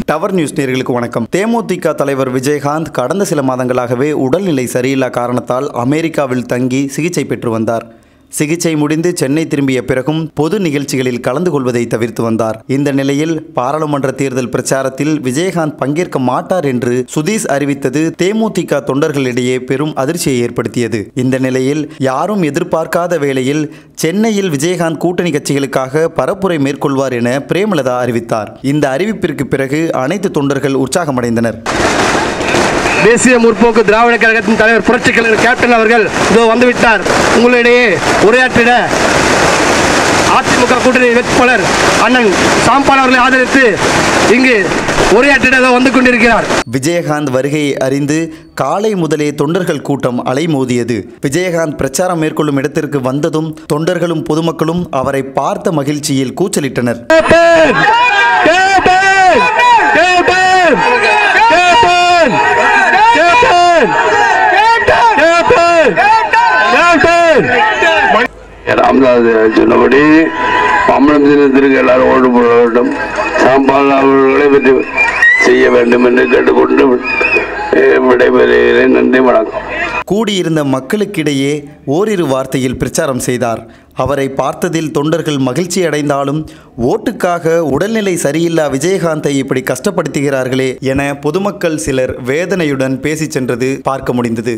Tower news நேயர்களுக்கு வணக்கம். தேமுதிக தலைவர் விஜயகாந்த் கடந்த சில மாதங்களாகவே உடல்நிலை சரியில்லா காரணத்தால் அமெரிக்காவில் தங்கி சிகிச்சை பெற்று வந்தார். சிகிச்சை முடிந்து சென்னை திரும்பிய பிறகும் பொது நிகழ்ச்சிகளில் கலந்து கொள்வதை தவிர்த்து வந்தார். இந்த நிலையில் பாராளுமன்ற தேர்தல் பிரச்சாரத்தில் விஜயகாந்த் பங்கேற்க மாட்டார் என்று சுதீஷ் அறிவித்தது தேமுதிக தொண்டர்களிடையே பெரும் அதிர்ச்சியை ஏற்படுத்தியது. இந்த நிலையில் யாரும் எதிர்பார்க்காத வேளையில் சென்னையில் விஜயகாந்த் கூட்டணி கட்சிகளுக்காக பரப்புரை மேற்கொள்வார் என பிரேமலதா அறிவித்தார். இந்த அறிவிப்பிற்கு பிறகு அனைத்து தொண்டர்கள் உற்சாகமடைந்தனர். தேசிய முற்போக்கு திராவிட கழகத்தின் தலைவர் புரட்சிக் கலைஞர் கேப்டன் அவர்கள் இதோ வந்துவிட்டார். உங்களிடையே உரையாற்றிட அதிமுக கூட்டணி வேட்பாளர் அண்ணன் சாம்பால் அவர்களை ஆதரித்து இங்கு உரையாற்றிட வந்து கொண்டிருக்கிறார். விஜயகாந்த் வருகையை அறிந்து காலை முதலே தொண்டர்கள் கூட்டம் அலைமோதியது. விஜயகாந்த் பிரச்சாரம் மேற்கொள்ளும் இடத்திற்கு வந்ததும் தொண்டர்களும் பொதுமக்களும் அவரை பார்த்த மகிழ்ச்சியில் கூச்சலிட்டனர். ராமதாஸ் சொன்னபடி மாம்பழம் தினத்திற்கு எல்லாரும் ஓட்டு போட வேண்டும், சாம்பால் அவர்களை பற்றி செய்ய வேண்டும் என்று கேட்டுக்கொண்டு விடைபெறுகிறேன். நன்றி, வணக்கம். கூடியிருந்த மக்களுக்கிடையே ஓரிரு வார்த்தையில் பிரச்சாரம் செய்தார். அவரை பார்த்ததில் தொண்டர்கள் மகிழ்ச்சி அடைந்தாலும் ஓட்டுக்காக உடல்நிலை சரியில்லா விஜயகாந்தை இப்படி கஷ்டப்படுத்துகிறார்களே என பொதுமக்கள் சிலர் வேதனையுடன் பேசிச் சென்றது பார்க்க முடிந்தது.